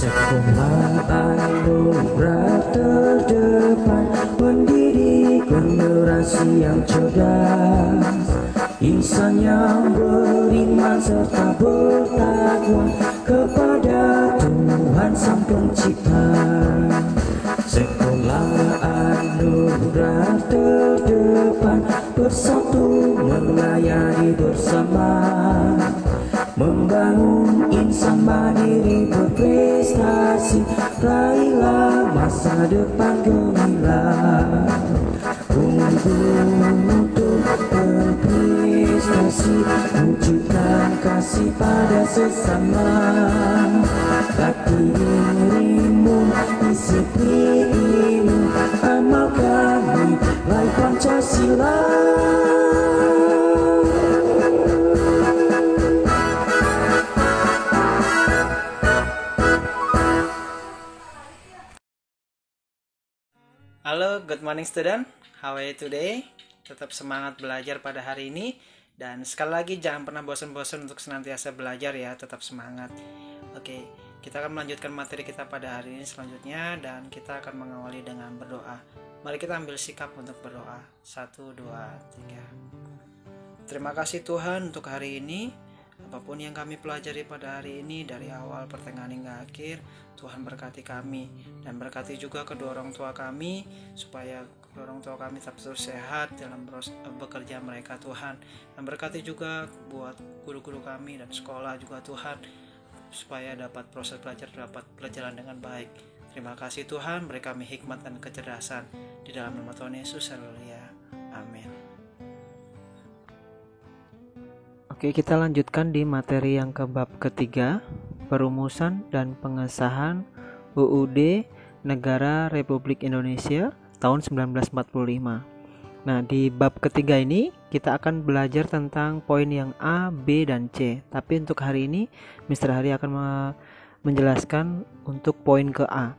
Sekolah anugerah terdepan, mendidik generasi yang cerdas, insan yang beriman serta bertakwa kepada Tuhan Sang Pencipta. Sekolah anugerah terdepan, bersatu melayani bersama, membangun insan mandiri berprestasi, raihlah masa depan gemilang. Untuk berprestasi, wujudkan kasih pada sesama, latih dirimu, disiplin, amalkan nilai Pancasila. Halo, good morning student. How are you today? Tetap semangat belajar pada hari ini. Dan sekali lagi jangan pernah bosan-bosan untuk senantiasa belajar ya. Tetap semangat. Oke, kita akan melanjutkan materi kita pada hari ini selanjutnya. Dan kita akan mengawali dengan berdoa. Mari kita ambil sikap untuk berdoa. 1, 2, 3. Terima kasih Tuhan untuk hari ini. Apapun yang kami pelajari pada hari ini, dari awal, pertengahan hingga akhir, Tuhan berkati kami dan berkati juga kedua orang tua kami, supaya kedua orang tua kami tetap terus sehat dalam bekerja mereka Tuhan. Dan berkati juga buat guru-guru kami dan sekolah juga Tuhan, supaya dapat proses belajar dapat berjalan dengan baik. Terima kasih Tuhan, beri kami hikmat dan kecerdasan. Di dalam nama Tuhan Yesus, haleluya. Amin. Oke, kita lanjutkan di materi yang ke bab ketiga, perumusan dan pengesahan UUD Negara Republik Indonesia tahun 1945. Nah, di bab ketiga ini kita akan belajar tentang poin yang A, B, dan C. Tapi untuk hari ini, Mr. Hari akan menjelaskan untuk poin ke A,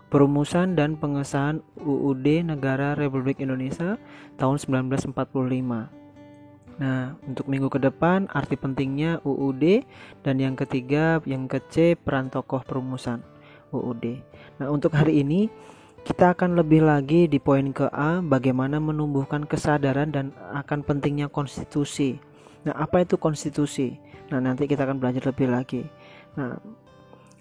perumusan dan pengesahan UUD Negara Republik Indonesia tahun 1945. Nah, untuk minggu ke depan arti pentingnya UUD, dan yang ketiga, yang ke C, peran tokoh perumusan UUD. Nah, untuk hari ini kita akan lebih lagi di poin ke A, bagaimana menumbuhkan kesadaran dan akan pentingnya konstitusi. Nah, apa itu konstitusi? Nah, nanti kita akan belajar lebih lagi. Nah,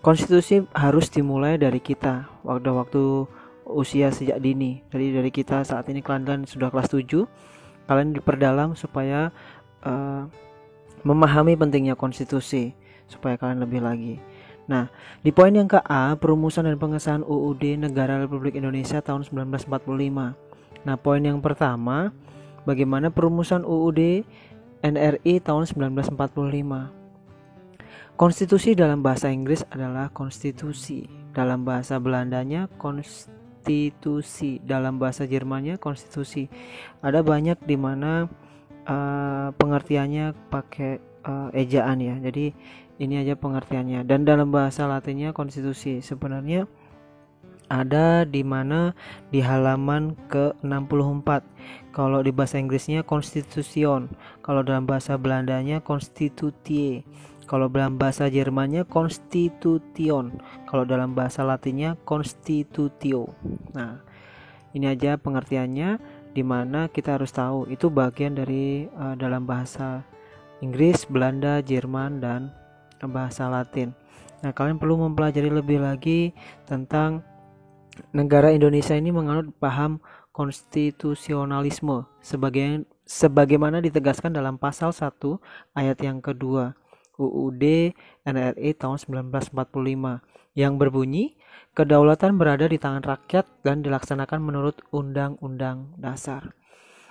konstitusi harus dimulai dari kita waktu usia sejak dini. Jadi dari kita saat ini kalian sudah kelas 7, kalian diperdalam supaya memahami pentingnya konstitusi, supaya kalian lebih lagi. Nah, di poin yang ke A, perumusan dan pengesahan UUD Negara Republik Indonesia tahun 1945. Nah, poin yang pertama, bagaimana perumusan UUD NRI tahun 1945. Konstitusi dalam bahasa Inggris adalah konstitusi, dalam bahasa Belandanya konstitusi, dalam bahasa Jermannya konstitusi. Ada banyak di mana pengertiannya pakai ejaan ya. Jadi ini aja pengertiannya. Dan dalam bahasa Latinnya konstitusi. Sebenarnya ada di mana di halaman ke-64. Kalau di bahasa Inggrisnya constitution, kalau dalam bahasa Belandanya constitutie. Kalau dalam bahasa Jermannya Constitution, kalau dalam bahasa Latinnya Constitutio. Nah, ini aja pengertiannya, di mana kita harus tahu itu bagian dari dalam bahasa Inggris, Belanda, Jerman, dan bahasa Latin. Nah, kalian perlu mempelajari lebih lagi tentang negara Indonesia ini menganut paham konstitusionalisme sebagaimana ditegaskan dalam pasal 1 ayat yang kedua UUD NRI tahun 1945 yang berbunyi, kedaulatan berada di tangan rakyat dan dilaksanakan menurut Undang-Undang Dasar.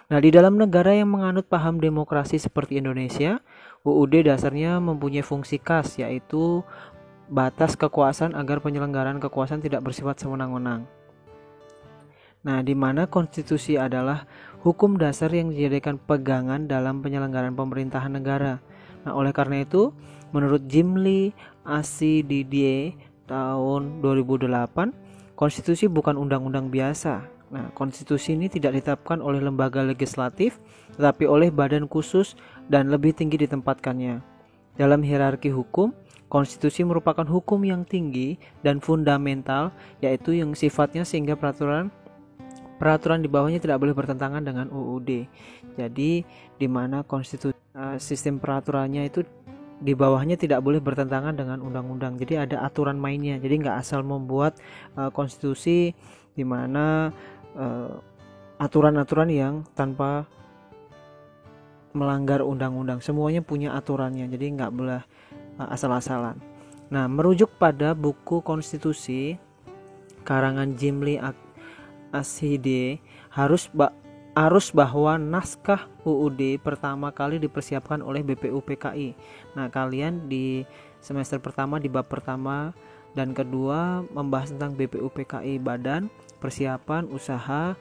Nah, di dalam negara yang menganut paham demokrasi seperti Indonesia, UUD dasarnya mempunyai fungsi khas, yaitu batas kekuasaan agar penyelenggaraan kekuasaan tidak bersifat sewenang-wenang. Nah, di mana konstitusi adalah hukum dasar yang dijadikan pegangan dalam penyelenggaraan pemerintahan negara. Nah, oleh karena itu, menurut Jim Lee Didier tahun 2008, konstitusi bukan undang-undang biasa. Nah, konstitusi ini tidak ditetapkan oleh lembaga legislatif, tetapi oleh badan khusus dan lebih tinggi ditempatkannya. Dalam hierarki hukum, konstitusi merupakan hukum yang tinggi dan fundamental, yaitu yang sifatnya sehingga peraturan di bawahnya tidak boleh bertentangan dengan UUD. Jadi di mana konstitusi sistem peraturannya itu di bawahnya tidak boleh bertentangan dengan undang-undang. Jadi ada aturan mainnya. Jadi nggak asal membuat konstitusi di mana aturan-aturan yang tanpa melanggar undang-undang. Semuanya punya aturannya. Jadi nggak boleh asal-asalan. Nah, merujuk pada buku konstitusi karangan Jimli Ashide harus bahwa naskah UUD pertama kali dipersiapkan oleh BPUPKI. Nah, kalian di semester pertama di bab pertama dan kedua membahas tentang BPUPKI, Badan Persiapan Usaha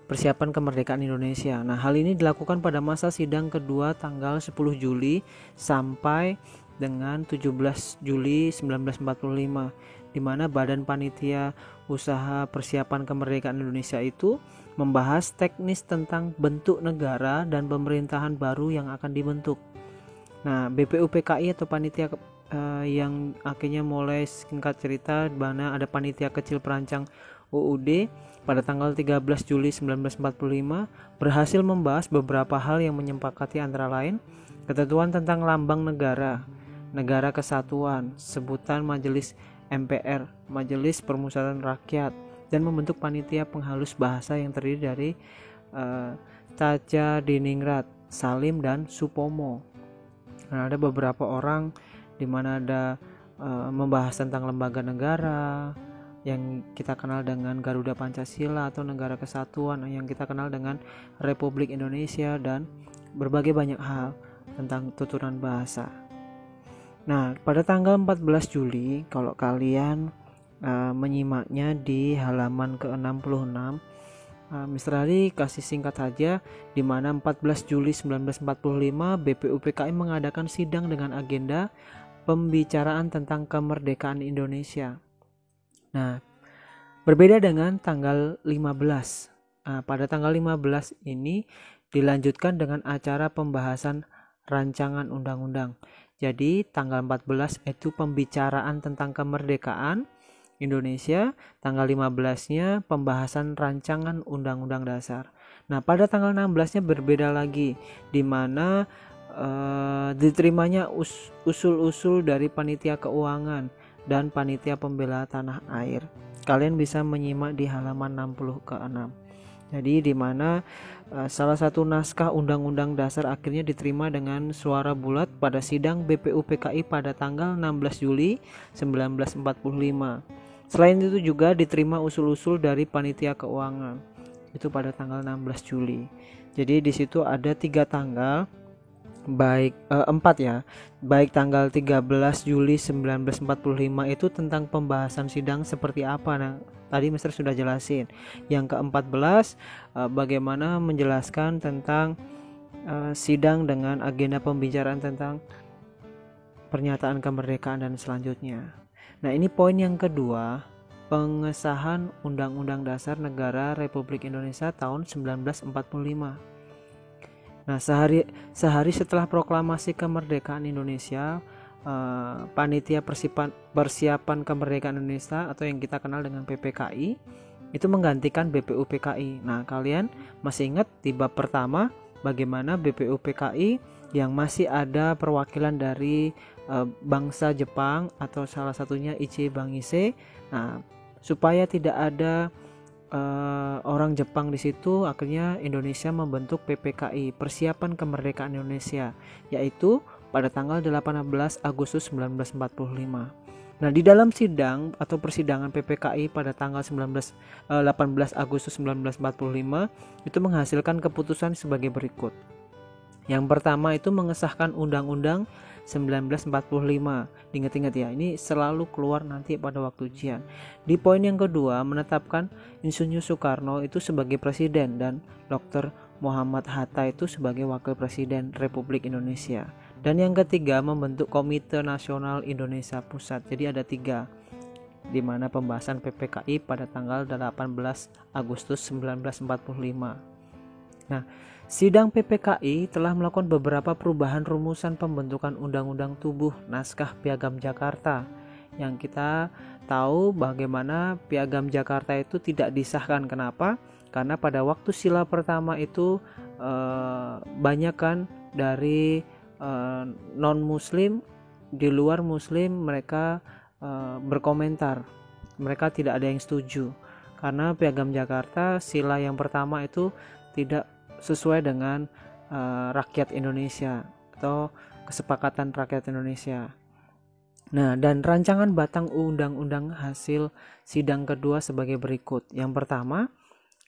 Persiapan Kemerdekaan Indonesia. Nah, hal ini dilakukan pada masa sidang kedua tanggal 10 Juli sampai dengan 17 Juli 1945, di mana Badan Panitia Usaha Persiapan Kemerdekaan Indonesia itu membahas teknis tentang bentuk negara dan pemerintahan baru yang akan dibentuk. Nah, BPUPKI atau panitia yang akhirnya mulai, singkat cerita, di mana ada panitia kecil perancang UUD pada tanggal 13 Juli 1945 berhasil membahas beberapa hal yang menyepakati antara lain ketentuan tentang lambang negara, negara kesatuan, sebutan majelis MPR, Majelis Permusyawaratan Rakyat, dan membentuk panitia penghalus bahasa yang terdiri dari Caca Diningrat, Salim, dan Supomo. Nah, ada beberapa orang di mana ada membahas tentang lembaga negara yang kita kenal dengan Garuda Pancasila atau Negara Kesatuan yang kita kenal dengan Republik Indonesia, dan berbagai banyak hal tentang tuturan bahasa. Nah, pada tanggal 14 Juli kalau kalian menyimaknya di halaman ke-66, Mr. Ali kasih singkat saja, di mana 14 Juli 1945 BPUPKI mengadakan sidang dengan agenda pembicaraan tentang kemerdekaan Indonesia. Nah, berbeda dengan tanggal 15. Pada tanggal 15 ini dilanjutkan dengan acara pembahasan rancangan undang-undang. Jadi tanggal 14 itu pembicaraan tentang kemerdekaan Indonesia, tanggal 15-nya pembahasan rancangan undang-undang dasar. Nah, pada tanggal 16-nya berbeda lagi, di mana diterimanya usul-usul dari panitia keuangan dan panitia pembela tanah air. Kalian bisa menyimak di halaman 60 ke 6. Jadi di mana salah satu naskah undang-undang dasar akhirnya diterima dengan suara bulat pada sidang BPUPKI pada tanggal 16 Juli 1945. Selain itu juga diterima usul-usul dari panitia keuangan itu pada tanggal 16 Juli. Jadi di situ ada 3 tanggal, baik 4 ya, baik tanggal 13 Juli 1945 itu tentang pembahasan sidang seperti apa. Nah, tadi Mister sudah jelasin. Yang ke-14 bagaimana menjelaskan tentang sidang dengan agenda pembicaraan tentang pernyataan kemerdekaan dan selanjutnya. Nah, ini poin yang kedua, pengesahan Undang-Undang Dasar Negara Republik Indonesia tahun 1945. Nah, sehari setelah proklamasi kemerdekaan Indonesia, panitia persiapan kemerdekaan Indonesia atau yang kita kenal dengan PPKI itu menggantikan BPUPKI. Nah, kalian masih ingat di bab pertama bagaimana BPUPKI yang masih ada perwakilan dari bangsa Jepang atau salah satunya Ichi Bangise. Nah, supaya tidak ada orang Jepang di situ, akhirnya Indonesia membentuk PPKI, Persiapan Kemerdekaan Indonesia, yaitu pada tanggal 18 Agustus 1945. Nah, di dalam sidang atau persidangan PPKI pada tanggal 18 Agustus 1945 itu menghasilkan keputusan sebagai berikut. Yang pertama itu mengesahkan Undang-Undang 1945. Ingat-ingat ya, ini selalu keluar nanti pada waktu ujian. Di poin yang kedua menetapkan Insinyur Soekarno itu sebagai presiden dan Dr. Muhammad Hatta itu sebagai wakil presiden Republik Indonesia. Dan yang ketiga membentuk Komite Nasional Indonesia Pusat. Jadi ada 3, di mana pembahasan PPKI pada tanggal 18 Agustus 1945. Nah, sidang PPKI telah melakukan beberapa perubahan rumusan pembentukan Undang-Undang Tubuh Naskah Piagam Jakarta. Yang kita tahu bagaimana Piagam Jakarta itu tidak disahkan. Kenapa? Karena pada waktu sila pertama itu banyak kan dari non-muslim, di luar muslim, mereka berkomentar, mereka tidak ada yang setuju karena Piagam Jakarta sila yang pertama itu tidak sesuai dengan rakyat Indonesia atau kesepakatan rakyat Indonesia. Nah, dan rancangan batang undang-undang hasil sidang kedua sebagai berikut. Yang pertama,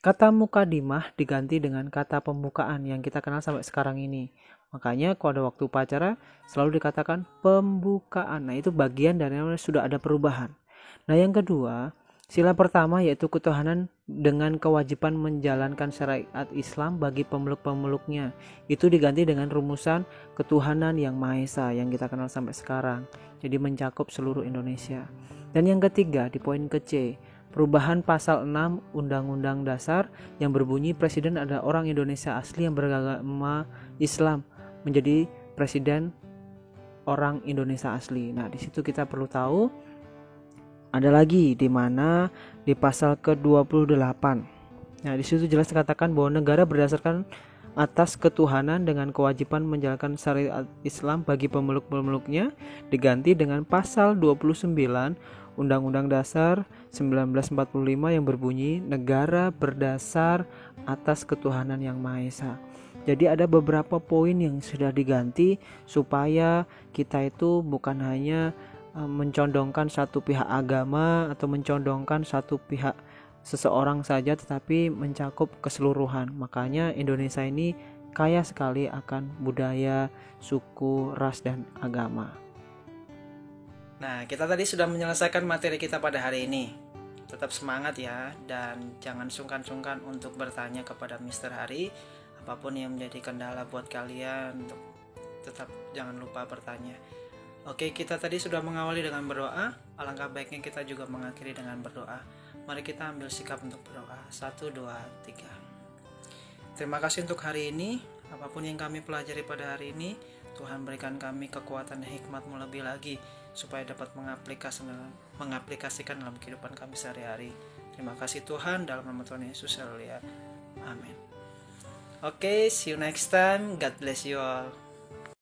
kata mukadimah diganti dengan kata pembukaan yang kita kenal sampai sekarang ini. Makanya kalau ada waktu upacara selalu dikatakan pembukaan. Nah, itu bagian dari yang sudah ada perubahan. Nah, yang kedua, sila pertama yaitu ketuhanan dengan kewajiban menjalankan syariat Islam bagi pemeluk-pemeluknya. Itu diganti dengan rumusan ketuhanan yang Maha Esa yang kita kenal sampai sekarang. Jadi mencakup seluruh Indonesia. Dan yang ketiga di poin ke C, perubahan pasal 6 Undang-Undang Dasar yang berbunyi presiden adalah orang Indonesia asli yang beragama Islam menjadi presiden orang Indonesia asli. Nah, di situ kita perlu tahu ada lagi di mana di pasal ke-28. Nah, di situ jelas dikatakan bahwa negara berdasarkan atas ketuhanan dengan kewajiban menjalankan syariat Islam bagi pemeluk-pemeluknya diganti dengan pasal 29 Undang-Undang Dasar 1945 yang berbunyi negara berdasar atas ketuhanan yang Maha Esa. Jadi ada beberapa poin yang sudah diganti supaya kita itu bukan hanya mencondongkan satu pihak agama atau mencondongkan satu pihak seseorang saja, tetapi mencakup keseluruhan. Makanya Indonesia ini kaya sekali akan budaya, suku, ras, dan agama. Nah, kita tadi sudah menyelesaikan materi kita pada hari ini. Tetap semangat ya, dan jangan sungkan-sungkan untuk bertanya kepada Mr. Hari. Apapun yang menjadi kendala buat kalian, tetap jangan lupa bertanya. Oke, kita tadi sudah mengawali dengan berdoa. Alangkah baiknya kita juga mengakhiri dengan berdoa. Mari kita ambil sikap untuk berdoa. 1, 2, 3. Terima kasih untuk hari ini. Apapun yang kami pelajari pada hari ini, Tuhan berikan kami kekuatan dan hikmat-Mu lebih lagi supaya dapat mengaplikasikan dalam kehidupan kami sehari-hari. Terima kasih Tuhan, dalam nama Tuhan Yesus. Haleluya. Amin. Oke, see you next time. God bless you all.